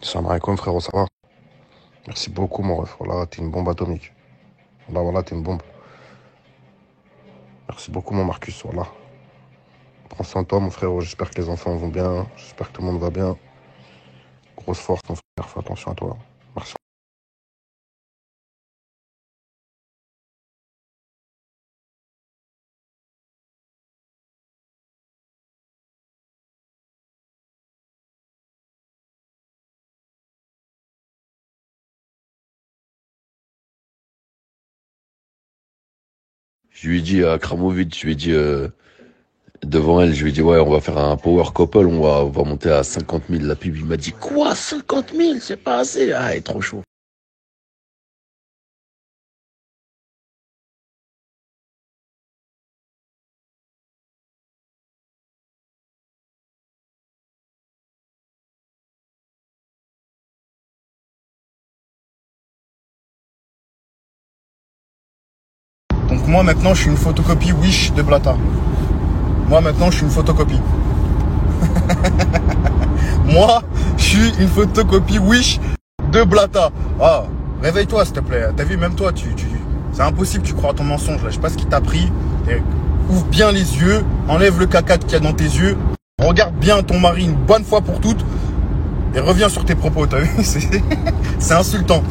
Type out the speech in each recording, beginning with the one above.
Salam alaikum frérot, ça va? Merci beaucoup mon ref. Voilà, t'es une bombe atomique. Voilà, t'es une bombe. Merci beaucoup mon Marcus, voilà. Prends soin de toi mon frérot, j'espère que les enfants vont bien, j'espère que tout le monde va bien. Grosse force mon frère, fais attention à toi. Merci. Je lui ai dit à Kramovic, je lui ai dit devant elle, je lui ai dit ouais, on va faire un power couple, on va monter à 50 000 la pub. Il m'a dit quoi, 50 000, c'est pas assez. Ah, il est trop chaud. Donc moi maintenant je suis une photocopie Wish de Blata. Moi maintenant je suis une photocopie. Moi je suis une photocopie Wish de Blata. Ah, réveille-toi s'il te plaît. T'as vu, même toi, c'est impossible, tu crois à ton mensonge là. Je sais pas ce qui t'a pris. Ouvre bien les yeux, enlève le caca qu'il y a dans tes yeux. Regarde bien ton mari une bonne fois pour toutes. Et reviens sur tes propos, t'as vu? C'est insultant.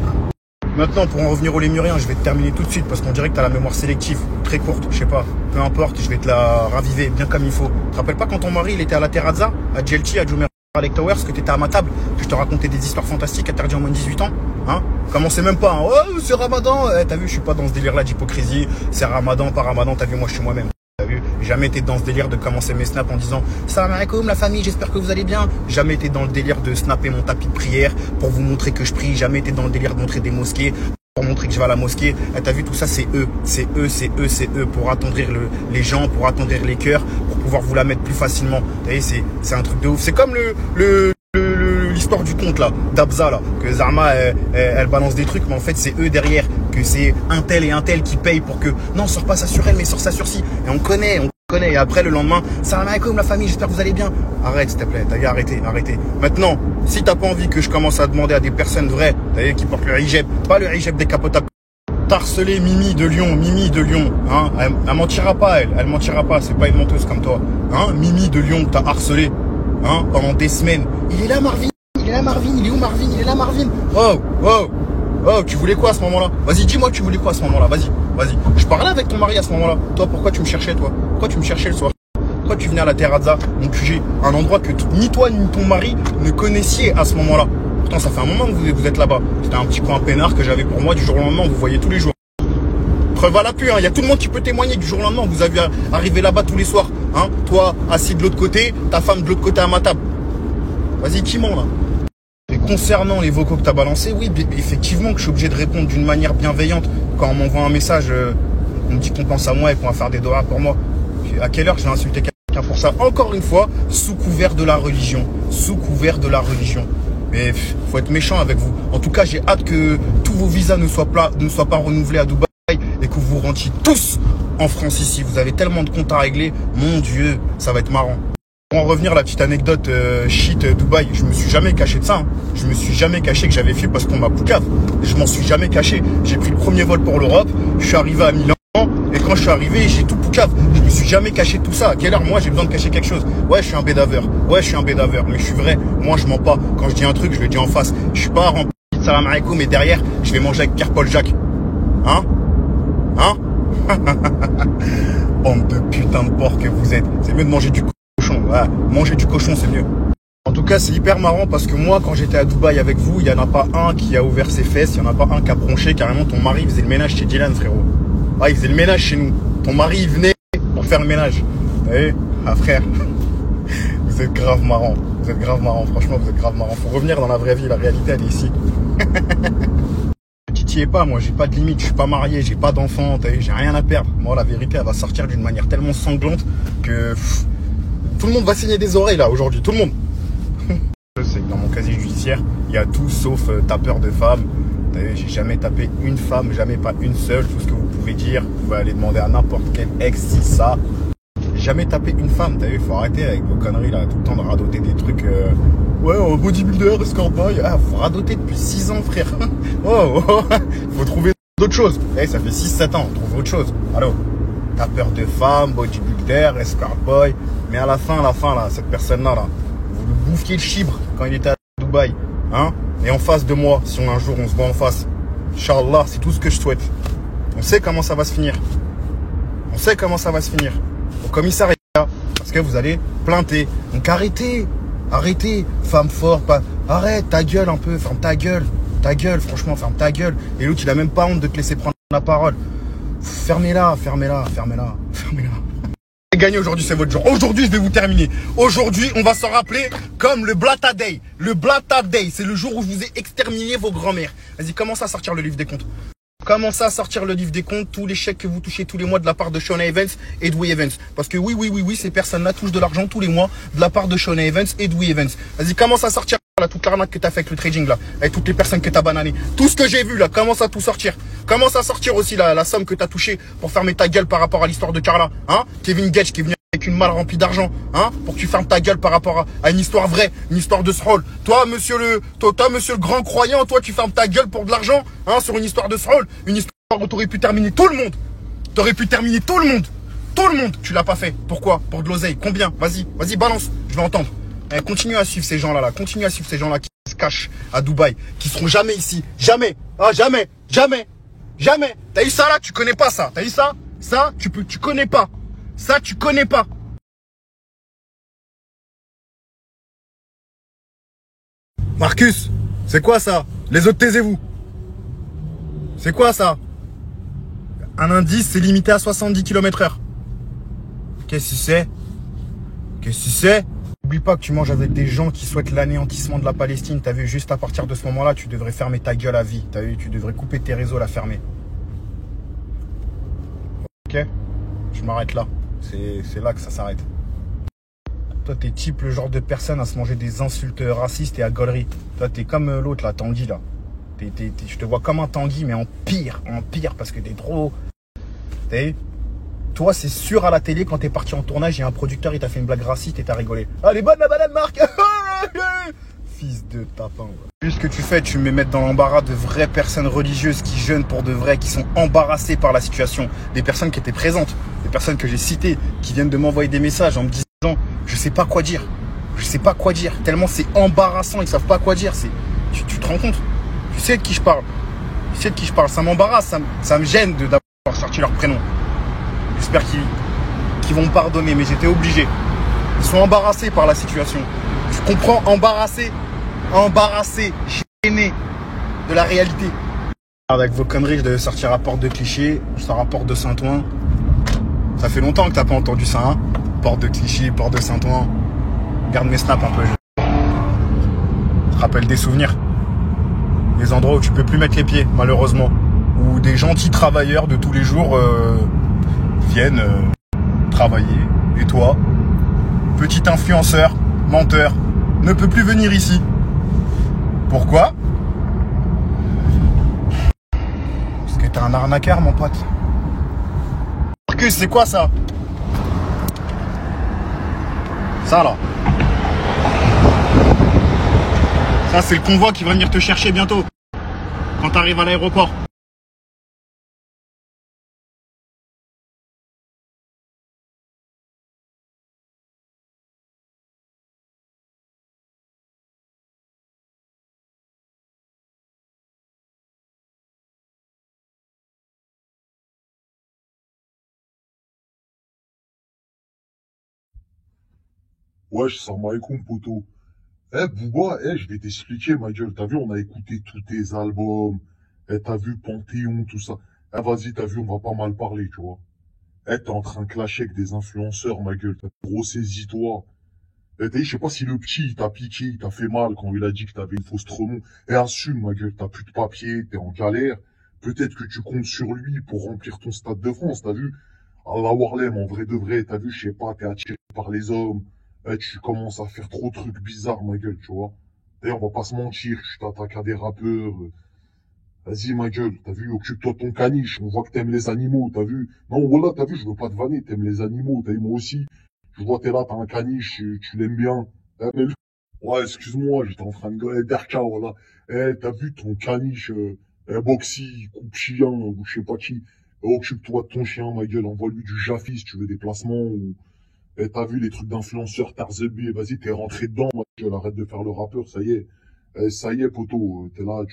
Maintenant, pour en revenir au lémurien, je vais te terminer tout de suite parce qu'on dirait que tu as la mémoire sélective, très courte, je sais pas. Peu importe, je vais te la raviver bien comme il faut. Tu te rappelles pas quand ton mari il était à la Terrazza, à Jelti, à Jumeirah Lake Towers, que tu étais à ma table, que je te racontais des histoires fantastiques interdits en moins de 18 ans, hein? Commencez même pas, hein. Oh, c'est Ramadan. T'as vu, je suis pas dans ce délire-là d'hypocrisie. C'est Ramadan, pas Ramadan, t'as vu, moi je suis moi-même. Jamais été dans ce délire de commencer mes snaps en disant salam alaikum la famille, j'espère que vous allez bien. Jamais été dans le délire de snapper mon tapis de prière pour vous montrer que je prie. Jamais été dans le délire de montrer des mosquées pour montrer que je vais à la mosquée. T'as vu, tout ça c'est eux, pour attendrir les gens, pour attendrir les cœurs, pour pouvoir vous la mettre plus facilement. C'est un truc de ouf. C'est comme l'histoire du conte là, d'Abza là, que Zarma elle balance des trucs, mais en fait c'est eux derrière, que c'est un tel et un tel qui paye pour que non, sors pas ça sur elle, mais sors ça sur ci. Et on connaît. Et après le lendemain, salam alaikum la famille, j'espère que vous allez bien. Arrête s'il te plaît, t'as vu, arrêtez. Maintenant, si t'as pas envie que je commence à demander à des personnes vraies, t'as vu, qui portent le hijab, pas le hijab décapotable. T'as harcelé Mimi de Lyon, hein, elle mentira pas, elle mentira pas, c'est pas une menteuse comme toi, hein, Mimi de Lyon, t'as harcelé, hein, pendant des semaines. Il est là Marvin, il est où Marvin, il est là Marvin. Oh, tu voulais quoi à ce moment-là? Vas-y, dis-moi, tu voulais quoi à ce moment-là? Vas-y. Je parlais avec ton mari à ce moment-là. Toi, pourquoi tu me cherchais, toi? Pourquoi tu me cherchais le soir? Pourquoi tu venais à la Terrazza, mon QG? Un endroit que ni toi ni ton mari ne connaissiez à ce moment-là. Pourtant, ça fait un moment que vous êtes là-bas. C'était un petit coin peinard que j'avais pour moi du jour au lendemain. Vous voyez tous les jours. Preuve à l'appui, hein. Il y a tout le monde qui peut témoigner du jour au lendemain. Vous avez arrivé là-bas tous les soirs. Hein. Toi, assis de l'autre côté, ta femme de l'autre côté à ma table. Vas-y, qui ment, là? Et concernant les vocaux que tu as balancés, oui, effectivement que je suis obligé de répondre d'une manière bienveillante quand on m'envoie un message, on me dit qu'on pense à moi et qu'on va faire des doigts pour moi. À quelle heure je vais insulter quelqu'un pour ça? Encore une fois, sous couvert de la religion. Mais faut être méchant avec vous. En tout cas, j'ai hâte que tous vos visas ne soient pas renouvelés à Dubaï et que vous vous rentriez tous en France ici. Vous avez tellement de comptes à régler. Mon Dieu, ça va être marrant. Pour en revenir à la petite anecdote shit Dubaï, je me suis jamais caché de ça. Hein. Je me suis jamais caché que j'avais fait parce qu'on m'a poucave. Je m'en suis jamais caché. J'ai pris le premier vol pour l'Europe, je suis arrivé à Milan et quand je suis arrivé, j'ai tout poucave. Je me suis jamais caché de tout ça. À quelle heure moi j'ai besoin de cacher quelque chose? Ouais, je suis un bédaveur. Mais je suis vrai. Moi, je mens pas. Quand je dis un truc, je le dis en face. Je suis pas rempli de salam alaikum, mais derrière, je vais manger avec Pierre-Paul Jacques. Hein? Bande de putain de porc que vous êtes. C'est mieux de manger du cochon. Ouais, manger du cochon, c'est mieux. En tout cas, c'est hyper marrant parce que moi, quand j'étais à Dubaï avec vous, il n'y en a pas un qui a ouvert ses fesses, il n'y en a pas un qui a bronché. Carrément, ton mari faisait le ménage chez Dylan, frérot. Ah, il faisait le ménage chez nous. Ton mari, il venait pour faire le ménage. Vous voyez? Ah, frère, vous êtes grave marrant. Franchement, vous êtes grave marrant. Faut revenir dans la vraie vie, la réalité, elle est ici. Titillez pas, moi, j'ai pas de limite, je suis pas marié, j'ai pas d'enfant, j'ai rien à perdre. Moi, la vérité, elle va sortir d'une manière tellement sanglante que tout le monde va saigner des oreilles, là, aujourd'hui. Tout le monde. Je sais que dans mon casier judiciaire, il y a tout sauf tapeur de femmes. J'ai jamais tapé une femme, jamais pas une seule. Tout ce que vous pouvez dire, vous pouvez aller demander à n'importe quel ex si ça. J'ai jamais tapé une femme, t'as vu, faut arrêter avec vos conneries là, tout le temps de radoter des trucs Ouais, un bodybuilder, escort boy. Ah, faut radoter depuis 6 ans, frère. Oh, oh, faut trouver d'autres choses. Eh, ça fait 6-7 ans, on trouve autre chose. Allô? T'as peur de femmes, bodybuilder, escort boy. Mais à la fin, là, cette personne-là, là, vous lui bouffiez le chibre quand il était à Dubaï. Hein? Et en face de moi, si un jour on se voit en face. Inch'Allah, c'est tout ce que je souhaite. On sait comment ça va se finir. On sait comment ça va se finir. Au commissariat, parce que vous allez plainter. Donc arrêtez. Arrêtez. Femme forte, pas. Arrête, ta gueule un peu. Ferme ta gueule. Ta gueule, franchement, ferme ta gueule. Et l'autre, il a même pas honte de te laisser prendre la parole. Fermez-la, fermez-la, fermez-la, fermez-la. Gagner aujourd'hui, c'est votre jour. Aujourd'hui, je vais vous terminer. Aujourd'hui, on va s'en rappeler comme le Blata Day. Le Blata Day, c'est le jour où je vous ai exterminé vos grands-mères. Vas-y, commence à sortir le livre des comptes. Commencez à sortir le livre des comptes, tous les chèques que vous touchez tous les mois de la part de Shawna Evans et Dewey Evans. Parce que oui, ces personnes-là touchent de l'argent tous les mois de la part de Shawna Evans et Dewey Evans. Vas-y, commence à sortir là, toute l'arnaque que t'as fait avec le trading là, avec toutes les personnes que t'as bananées. Tout ce que j'ai vu là, commence à tout sortir. Commence à sortir aussi la somme que t'as touchée pour fermer ta gueule par rapport à l'histoire de Carla. Hein? Kevin Getch qui est venu avec une malle remplie d'argent, hein, pour que tu fermes ta gueule par rapport à une histoire vraie, une histoire de Sroll. Toi, monsieur le grand croyant, toi, tu fermes ta gueule pour de l'argent, hein, sur une histoire de Sroll, une histoire où t'aurais pu terminer tout le monde. T'aurais pu terminer tout le monde. Tout le monde, tu l'as pas fait. Pourquoi? Pour de l'oseille. Combien? Vas-y, balance, je vais entendre. Eh, continue à suivre ces gens-là, continue à suivre ces gens-là qui se cachent à Dubaï, qui seront jamais ici. Jamais. Ah, jamais. T'as eu ça là, tu connais pas ça. T'as eu ça? Ça, tu connais pas. Ça, tu connais pas. Marcus, c'est quoi ça? Les autres, taisez-vous. C'est quoi ça? Un indice, c'est limité à 70 km/h. Qu'est-ce que c'est? N'oublie pas que tu manges avec des gens qui souhaitent l'anéantissement de la Palestine. T'as vu, juste à partir de ce moment-là, tu devrais fermer ta gueule à vie. T'as vu, tu devrais couper tes réseaux, la fermer. Ok? Je m'arrête là. C'est là que ça s'arrête. Toi, t'es type le genre de personne à se manger des insultes racistes et à gaulerie. Toi, t'es comme l'autre, là, Tanguy, là. Je te vois comme un Tanguy, mais en pire, parce que t'es trop... T'as vu? Toi, c'est sûr, à la télé, quand t'es parti en tournage, il y a un producteur, il t'a fait une blague raciste et t'as rigolé. Ah, elle est bonne la banane, Marc. Fils de tapin. Ouais. Vu ce que tu fais, tu me mets dans l'embarras de vraies personnes religieuses qui jeûnent pour de vrai, qui sont embarrassées par la situation. Des personnes qui étaient présentes, des personnes que j'ai citées, qui viennent de m'envoyer des messages en me disant je sais pas quoi dire. Tellement c'est embarrassant, ils savent pas quoi dire. Tu te rends compte? Tu sais de qui je parle. Ça m'embarrasse, ça me gêne d'avoir sorti leur prénom. J'espère qu'ils vont me pardonner, mais j'étais obligé. Ils sont embarrassés par la situation. Tu comprends? Embarrassés, gênés de la réalité. Avec vos conneries, je devais sortir à Porte de Clichy, je sors à Porte de Saint-Ouen. Ça fait longtemps que t'as pas entendu ça, hein? Porte de Clichy, Porte de Saint-Ouen. Garde mes snaps un peu. Je te rappelle des souvenirs. Des endroits où tu peux plus mettre les pieds, malheureusement. Où des gentils travailleurs de tous les jours viennent travailler. Et toi, petit influenceur, menteur, ne peut plus venir ici. Pourquoi? Parce que t'es un arnaqueur, mon pote. Marcus, c'est quoi ça? Ça là. Ça, c'est le convoi qui va venir te chercher bientôt. Quand t'arrives à l'aéroport. Wesh, salam alaikum, poto. Bouba, je vais t'expliquer, ma gueule. T'as vu, on a écouté tous tes albums. T'as vu Panthéon, tout ça. Vas-y, t'as vu, on va pas mal parler, tu vois. T'es en train de clasher avec des influenceurs, ma gueule. Gros, saisis-toi. T'as dit, je sais pas si le petit, il t'a piqué, il t'a fait mal quand il a dit que t'avais une fausse Tremont. Assume, ma gueule, t'as plus de papier, t'es en galère. Peut-être que tu comptes sur lui pour remplir ton Stade de France, t'as vu. Allah Warlem, en vrai de vrai, t'as vu, je sais pas, t'es attiré par les hommes. Tu commences à faire trop de trucs bizarres, ma gueule, tu vois. D'ailleurs, on va pas se mentir, tu t'attaques à des rappeurs. Vas-y, ma gueule, t'as vu, occupe-toi de ton caniche. On voit que t'aimes les animaux, t'as vu. Non, voilà, t'as vu, je veux pas te vanner, t'aimes les animaux, t'as vu, moi aussi. Je vois, t'es là, t'as un caniche, tu l'aimes bien. Mais Ouais, excuse-moi, j'étais en train de gueuler Derka, voilà. Eh, t'as vu ton caniche, Boxy, coupe chien, ou je sais pas qui. Occupe-toi de ton chien, ma gueule, envoie-lui du Jaffi si tu veux des placements, ou, eh, t'as vu les trucs d'influenceurs, Tarzébi, vas-y, t'es rentré dedans, ma gueule, arrête de faire le rappeur, ça y est. Eh, ça y est, poteau, t'es là,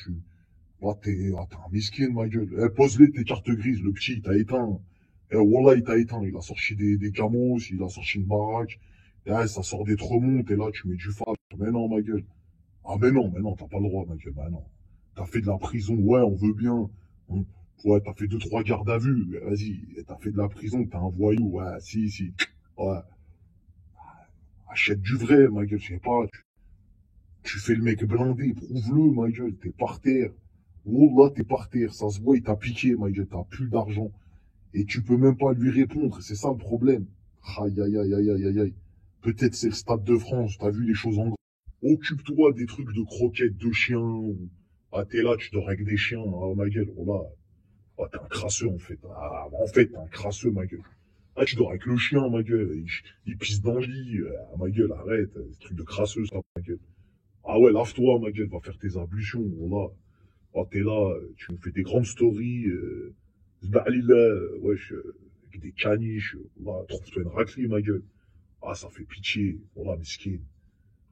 t'es un miskin, ma gueule. Eh, pose-les tes cartes grises, le petit, il t'a éteint. Eh, Wallah, il t'a éteint, il a sorti des camos, il a sorti une baraque. Eh, ça sort des tremont, t'es là, tu mets du fat. Mais non, ma gueule. Ah, mais non, t'as pas le droit, ma gueule, bah non. T'as fait de la prison, ouais, on veut bien. On- Ouais, t'as fait 2, 3 gardes à vue, vas-y. T'as fait de la prison, t'es un voyou, ouais, si. Ouais, achète du vrai, ma gueule, je sais pas. Tu fais le mec blindé, prouve-le, ma gueule, t'es par terre. Wallah, t'es par terre, ça se voit, il t'a piqué, ma gueule, t'as plus d'argent. Et tu peux même pas lui répondre, c'est ça le problème. Aïe, aïe, aïe, aïe, aïe, aïe, aïe. Peut-être c'est le Stade de France, t'as vu les choses en grand. Occupe-toi des trucs de croquettes de chiens. Ah, t'es là, tu dors avec des chiens, ah, ma gueule, oh là. Ah, t'es un crasseux, en fait. Ah, en fait, t'es un crasseux, ma gueule. Ah, tu dors avec le chien, ma gueule. Il pisse dans le lit. Ah, ma gueule, arrête. C'est truc de crasseux, ça, ma gueule. Ah ouais, lave-toi, ma gueule, va faire tes ablutions, voilà. Ah, t'es là, tu nous fais des grandes stories, Zbalila, wesh, avec des caniches, voilà, trouve-toi une raclée, ma gueule. Ah, ça fait pitié, voilà, mesquine.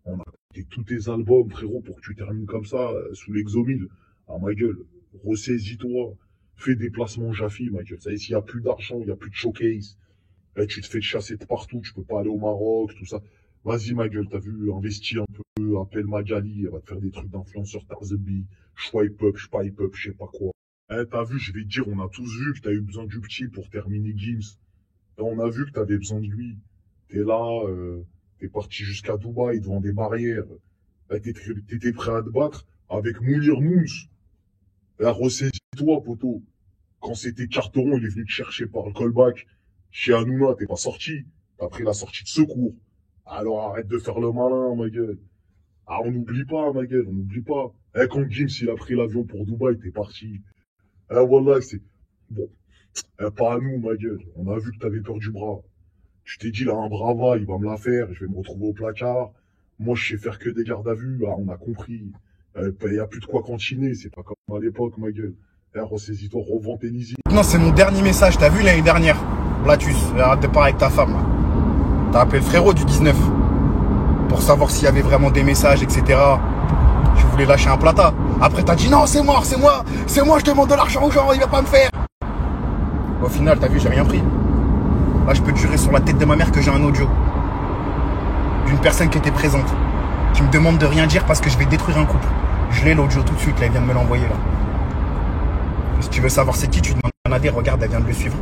On a écouté tous tes albums, frérot, pour que tu termines comme ça, sous l'exomile. Ah, ma gueule, ressaisis-toi, fais des placements Jaffi, ma gueule. Ça y est, s'il y a plus d'argent, il y a plus de showcase, tu te fais chasser de partout, tu peux pas aller au Maroc, tout ça. Vas-y, ma gueule, t'as vu, investis un peu, appelle Magali, elle va te faire des trucs d'influenceur Tarzebi, swipe up, je sais pas quoi. Eh, t'as vu, je vais te dire, on a tous vu que t'as eu besoin du petit pour terminer Gims. Et on a vu que t'avais besoin de lui. T'es là, t'es parti jusqu'à Dubaï devant des barrières. Eh, t'étais prêt à te battre avec Mounir Mouns. Eh, ressaisis-toi, poteau. Quand c'était Carteron, il est venu te chercher par le callback. Chez Hanouna, t'es pas sorti. T'as pris la sortie de secours. Alors arrête de faire le malin, ma gueule. Ah, on n'oublie pas, ma gueule, on n'oublie pas. Eh, quand Gims, il a pris l'avion pour Dubaï, t'es parti. Eh, voilà, c'est... Bon, eh, pas à nous, ma gueule. On a vu que t'avais peur du bras. Tu t'es dit, là, un brava, il va me la faire, je vais me retrouver au placard. Moi, je sais faire que des gardes à vue. Ah, on a compris. Y a plus de quoi cantiner, c'est pas comme à l'époque, ma gueule. Eh, ressaisis-toi, revends tes lisies. Non, c'est mon dernier message, t'as vu l'année dernière. Blatus, arrête de parler avec ta femme, là. T'as appelé le frérot du 19 pour savoir s'il y avait vraiment des messages, etc. Je voulais lâcher un plata. Après, t'as dit non, c'est moi, je demande de l'argent aux gens, il va pas me faire. Au final, t'as vu, j'ai rien pris. Là, je peux te jurer sur la tête de ma mère que j'ai un audio d'une personne qui était présente, qui me demande de rien dire parce que je vais détruire un couple. Je l'ai l'audio tout de suite, là, elle vient de me l'envoyer, là. Si tu veux savoir c'est qui, tu demandes à Nader, regarde, elle vient de le suivre.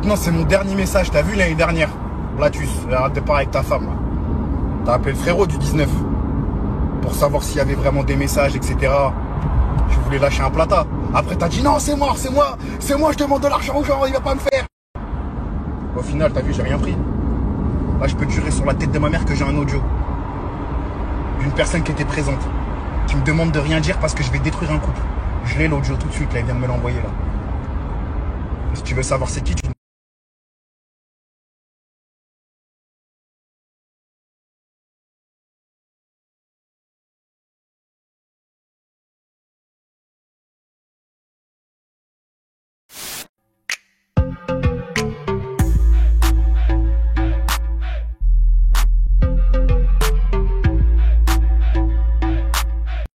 Non, c'est mon dernier message, t'as vu l'année dernière. Blatus, arrête de parler avec ta femme, là. T'as appelé le frérot du 19 pour savoir s'il y avait vraiment des messages, etc. Je voulais lâcher un plata. Après, t'as dit non, c'est moi, je demande de l'argent aux gens, il va pas me faire. Au final, t'as vu, j'ai rien pris. Là, je peux te jurer sur la tête de ma mère que j'ai un audio d'une personne qui était présente, qui me demande de rien dire parce que je vais détruire un couple. Je l'ai l'audio tout de suite, là, elle vient de me l'envoyer, là. Si tu veux savoir c'est qui, tu